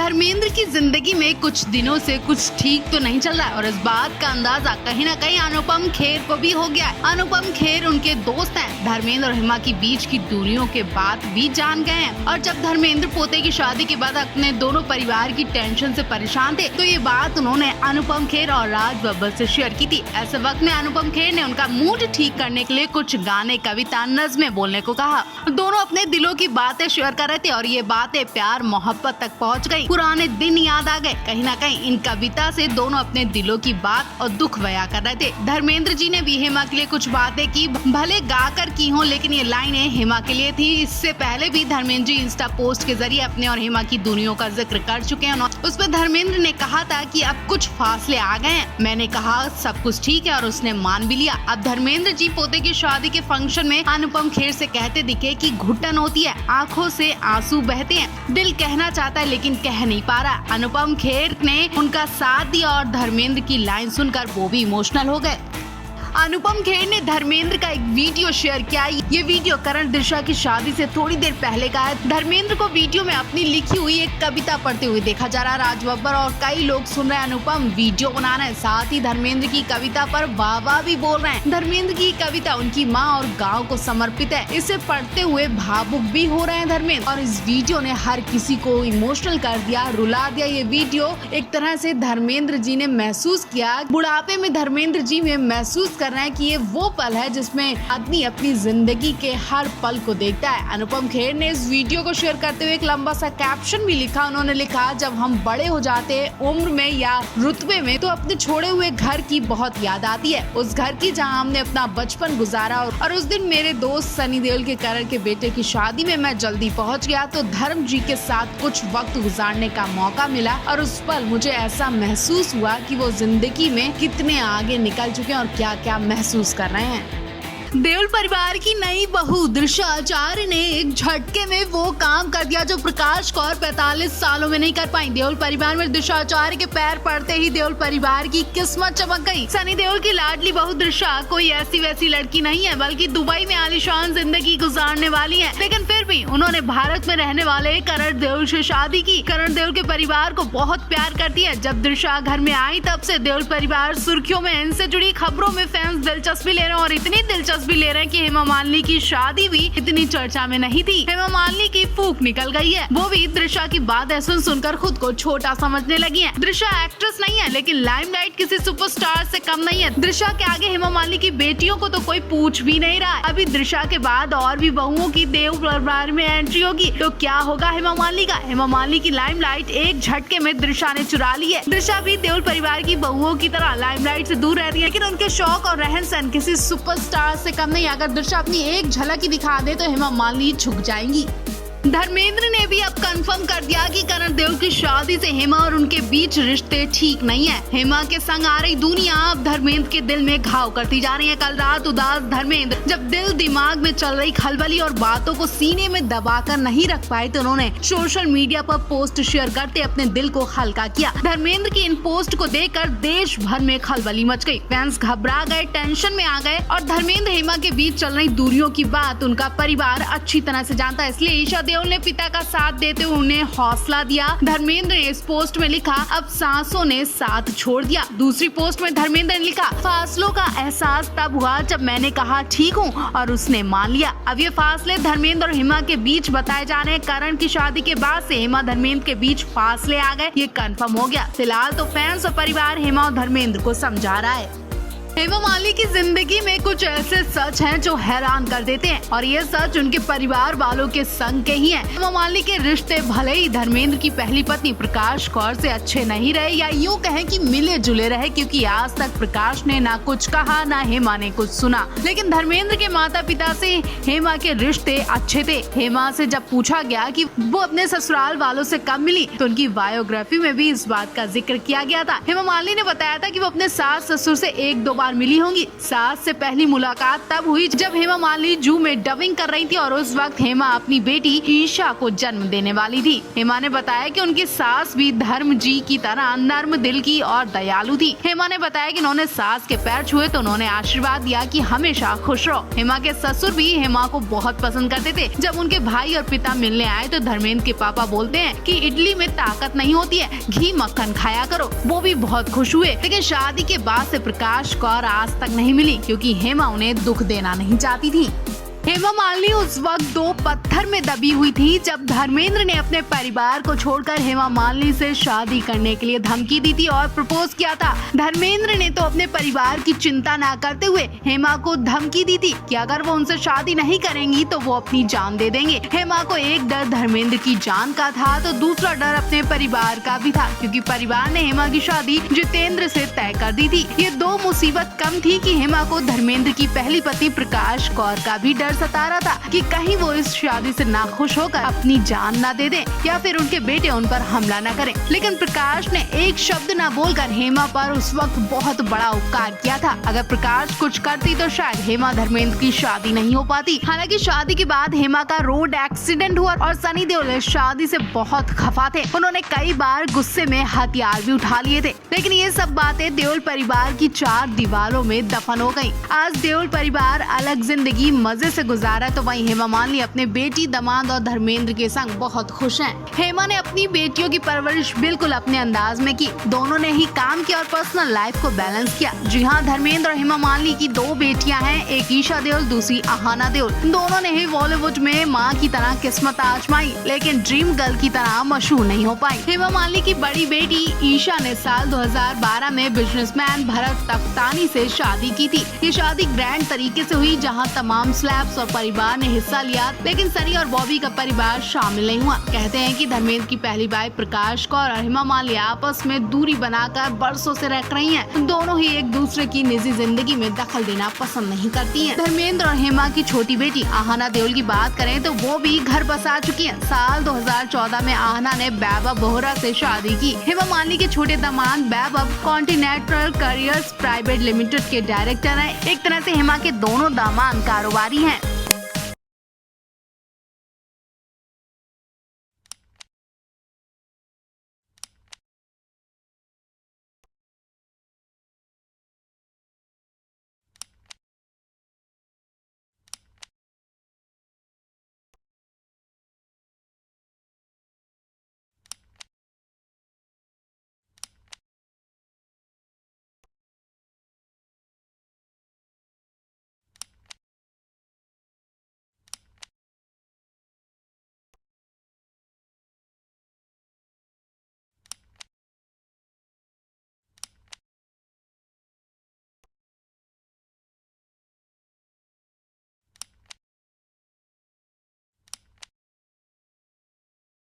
धर्मेंद्र की जिंदगी में कुछ दिनों से कुछ ठीक तो नहीं चल रहा है और इस बात का अंदाजा कहीं न कहीं अनुपम खेर को भी हो गया है। अनुपम खेर उनके दोस्त हैं। धर्मेंद्र और हेमा की बीच की दूरियों के बात भी जान गए हैं और जब धर्मेंद्र पोते की शादी के बाद अपने दोनों परिवार की टेंशन से परेशान थे तो ये बात उन्होंने अनुपम खेर और राज बब्बर से शेयर की थी। ऐसे वक्त में अनुपम खेर ने उनका मूड ठीक करने के लिए कुछ गाने, कविता, नज़्में बोलने को कहा। दोनों अपने दिलों की बातें शेयर कर रहे थे और ये बातें प्यार मोहब्बत तक पहुंच गई। पुराने दिन याद आ गए। कहीं न कहीं इन कविता से दोनों अपने दिलों की बात और दुख बयां कर रहे थे। धर्मेंद्र जी ने भी हेमा के लिए कुछ बातें की, भले गाकर की हों, लेकिन ये लाइनें हेमा के लिए थी। इससे पहले भी धर्मेंद्र जी इंस्टा पोस्ट के जरिए अपने और हेमा की दूरियों का जिक्र कर चुके हैं। उसमें धर्मेंद्र ने कहा था कि अब कुछ फासले आ गए हैं। मैंने कहा सब कुछ ठीक है और उसने मान भी लिया। अब धर्मेंद्र जी पोते की शादी के फंक्शन में अनुपम खेर से कहते दिखे कि घुटन होती है, आंखों से आंसू बहते हैं, दिल कहना चाहता है लेकिन कह नहीं पा रहा। अनुपम खेर ने उनका साथ दिया और धर्मेंद्र की लाइन सुनकर वो भी इमोशनल हो गए। अनुपम खेर ने धर्मेंद्र का एक वीडियो शेयर किया। ये वीडियो करण दिशा की शादी से थोड़ी देर पहले का है। धर्मेंद्र को वीडियो में अपनी लिखी हुई एक कविता पढ़ते हुए देखा जा रहा है। राज बब्बर और कई लोग सुन रहे हैं, अनुपम वीडियो बना रहे हैं, साथ ही धर्मेंद्र की कविता पर वाह वाह भी बोल रहे हैं। धर्मेंद्र की कविता उनकी माँ और गाँव को समर्पित है। इसे पढ़ते हुए भावुक भी हो रहे हैं धर्मेंद्र और इस वीडियो ने हर किसी को इमोशनल कर दिया, रुला दिया। ये वीडियो एक तरह से धर्मेंद्र जी ने महसूस किया, बुढ़ापे में धर्मेंद्र जी में महसूस कर रहे हैं कि ये वो पल है जिसमें आदमी अपनी जिंदगी के हर पल को देखता है। अनुपम खेर ने इस वीडियो को शेयर करते हुए एक लंबा सा कैप्शन भी लिखा। उन्होंने लिखा, जब हम बड़े हो जाते हैं उम्र में या रुतबे में तो अपने छोड़े हुए घर की बहुत याद आती है, उस घर की जहां हमने अपना बचपन गुजारा। और उस दिन मेरे दोस्त सनी देओल के करण के बेटे की शादी में मैं जल्दी पहुंच गया तो धर्म जी के साथ कुछ वक्त गुजारने का मौका मिला और उस पल मुझे ऐसा महसूस हुआ कि वो जिंदगी में कितने आगे निकल चुके हैं और क्या क्या महसूस कर रहे हैं। देओल परिवार की नई बहू दिशा आचार्य ने एक झटके में वो काम कर दिया जो प्रकाश कौर 45 सालों में नहीं कर पाई। देओल परिवार में दिशा आचार्य के पैर पड़ते ही देओल परिवार की किस्मत चमक गई। सनी देओल की लाडली बहू दिशा कोई ऐसी वैसी लड़की नहीं है, बल्कि दुबई में आलीशान जिंदगी गुजारने वाली है। लेकिन फिर भी उन्होंने भारत में रहने वाले करण देओल से शादी की। करण देओल के परिवार को बहुत प्यार करती है। जब दिशा घर में आई तब से देओल परिवार सुर्खियों में। इनसे जुड़ी खबरों में फैंस दिलचस्पी ले रहे हैं और इतनी दिलचस्पी ले रहे हैं कि हेमा मालिनी की शादी भी इतनी चर्चा में नहीं थी। हेमा मालिनी की फूंक निकल गई है। वो भी दिशा की बातें सुनकर खुद को छोटा समझने लगी हैं। दिशा एक्ट्रेस नहीं है लेकिन लाइमलाइट किसी सुपरस्टार से कम नहीं है। दिशा के आगे हेमा मालिनी की बेटियों को तो कोई पूछ भी नहीं रहा है। अभी दिशा के बाद और भी बहुओं की देव परिवार में एंट्री होगी तो क्या होगा हेमा मालिनी का। हेमा मालिनी की लाइमलाइट एक झटके में दिशा ने चुरा ली है। दिशा भी देओल परिवार की बहुओं की तरह लाइमलाइट से दूर रहती है, लेकिन उनके शौक और रहन सहन किसी सुपरस्टार से कम नहीं। अगर दिशा अपनी एक झलक ही दिखा दे तो हेमा मालिनी झुक जाएंगी। धर्मेंद्र ने भी अब कंफर्म कर दिया कि करण देओल की शादी से हेमा और उनके बीच रिश्ते ठीक नहीं है। हेमा के संग आ रही दुनिया अब धर्मेंद्र के दिल में घाव करती जा रही है। कल रात उदास धर्मेंद्र जब दिल दिमाग में चल रही खलबली और बातों को सीने में दबाकर नहीं रख पाए तो उन्होंने सोशल मीडिया पर पोस्ट शेयर करते अपने दिल को हल्का किया। धर्मेंद्र की इन पोस्ट को देखकर देश भर में खलबली मच गई। फैंस घबरा गए, टेंशन में आ गए और धर्मेंद्र हेमा के बीच चल रही दूरियों की बात उनका परिवार अच्छी तरह से जानता है। इसलिए ईशा देओल ने पिता का साथ देते हुए उन्हें हौसला दिया। धर्मेंद्र ने इस पोस्ट में लिखा, अब सांसों ने साथ छोड़ दिया। दूसरी पोस्ट में धर्मेंद्र ने लिखा, फासलों का एहसास तब हुआ जब मैंने कहा ठीक हूँ और उसने मान लिया। अब ये फासले धर्मेंद्र और हेमा के बीच बताए जा रहे हैं। करण की शादी के बाद से हेमा धर्मेंद्र के बीच फासले आ गए, ये कंफर्म हो गया। फिलहाल तो फैंस और परिवार हेमा और धर्मेंद्र को समझा रहा है। हेमा मालिनी की जिंदगी में कुछ ऐसे सच हैं जो हैरान कर देते हैं और ये सच उनके परिवार वालों के संग के ही हैं। हेमा मालिनी के रिश्ते भले ही धर्मेंद्र की पहली पत्नी प्रकाश कौर से अच्छे नहीं रहे या यूं कहें कि मिले जुले रहे, क्योंकि आज तक प्रकाश ने ना कुछ कहा ना हेमा ने कुछ सुना। लेकिन धर्मेंद्र के माता पिता से हेमा के रिश्ते अच्छे थे। हेमा से जब पूछा गया कि वो अपने ससुराल वालों से कब मिली तो उनकी बायोग्राफी में भी इस बात का जिक्र किया गया था। हेमा मालिनी ने बताया था कि वो अपने सास ससुर से एक दो बार बार मिली होंगी। सास से पहली मुलाकात तब हुई जब हेमा मालिनी जू में डबिंग कर रही थी और उस वक्त हेमा अपनी बेटी ईशा को जन्म देने वाली थी। हेमा ने बताया कि उनकी सास भी धर्म जी की तरह नर्म दिल की और दयालु थी। हेमा ने बताया कि उन्होंने सास के पैर छुए तो उन्होंने आशीर्वाद दिया कि हमेशा खुश रहो। हेमा के ससुर भी हेमा को बहुत पसंद करते थे। जब उनके भाई और पिता मिलने आए तो धर्मेंद्र के पापा बोलते हैं कि इडली में ताकत नहीं होती है, घी मक्खन खाया करो। वो भी बहुत खुश हुए। लेकिन शादी के बाद से प्रकाश कौर आज तक नहीं मिली क्योंकि हेमा उन्हें दुख देना नहीं चाहती थी। हेमा मालिनी उस वक्त दो पत्थर में दबी हुई थी जब धर्मेंद्र ने अपने परिवार को छोड़कर हेमा मालिनी से शादी करने के लिए धमकी दी थी और प्रपोज किया था। धर्मेंद्र ने तो अपने परिवार की चिंता न करते हुए हेमा को धमकी दी थी कि अगर वो उनसे शादी नहीं करेंगी तो वो अपनी जान दे देंगे। हेमा को एक डर धर्मेंद्र की जान का था तो दूसरा डर अपने परिवार का भी था क्योंकि परिवार ने हेमा की शादी जितेंद्र से तय कर दी थी। ये दो मुसीबत कम थी कि हेमा को धर्मेंद्र की पहली पत्नी प्रकाश कौर का भी डर सता रहा था कि कहीं वो इस शादी से नाखुश होकर अपनी जान न दे दें या फिर उनके बेटे उन पर हमला न करें। लेकिन प्रकाश ने एक शब्द न बोलकर हेमा पर उस वक्त बहुत बड़ा उपकार किया था। अगर प्रकाश कुछ करती तो शायद हेमा धर्मेंद्र की शादी नहीं हो पाती। हालांकि शादी के बाद हेमा का रोड एक्सीडेंट हुआ और सनी देओल इस शादी से बहुत खफा थे। उन्होंने कई बार गुस्से में हथियार भी उठा लिए थे। लेकिन ये सब बातें देओल परिवार की चार दीवारों में दफन हो गयी। आज देओल परिवार अलग जिंदगी मजे से गुजारा तो वहीं हेमा मालिनी अपने बेटी, दामाद और धर्मेंद्र के संग बहुत खुश हैं। हेमा ने अपनी बेटियों की परवरिश बिल्कुल अपने अंदाज में की। दोनों ने ही काम किया और पर्सनल लाइफ को बैलेंस किया। जी हाँ, धर्मेंद्र और हेमा मालिनी की दो बेटियां हैं, एक ईशा देओल, दूसरी आहाना देओल। दोनों ने ही बॉलीवुड में माँ की तरह किस्मत आजमाई लेकिन ड्रीम गर्ल की तरह मशहूर नहीं हो पाई। हेमा मालिनी की बड़ी बेटी ईशा ने साल 2012 में बिजनेसमैन भरत तख्तानी से शादी की थी। ये शादी ग्रैंड तरीके से हुई जहाँ तमाम स्लैब्स और परिवार ने हिस्सा लिया लेकिन सनी और बॉबी का परिवार शामिल नहीं हुआ। कहते हैं कि धर्मेंद्र की पहली वाइफ प्रकाश कौर और हेमा मालिनी आपस में दूरी बनाकर बरसों से रह रही हैं। दोनों ही एक दूसरे की निजी जिंदगी में दखल देना पसंद नहीं करती हैं। धर्मेंद्र और हेमा की छोटी बेटी आहाना देओल की बात करें तो वो भी घर बसा चुकी है। साल 2014 में आहाना ने वैभव बोहरा से शादी की। हेमा मालिनी के छोटे दामाद वैभव कॉन्टिनेंटल करियर्स प्राइवेट लिमिटेड के डायरेक्टर हैं। एक तरह से हेमा के दोनों दामाद कारोबारी हैं।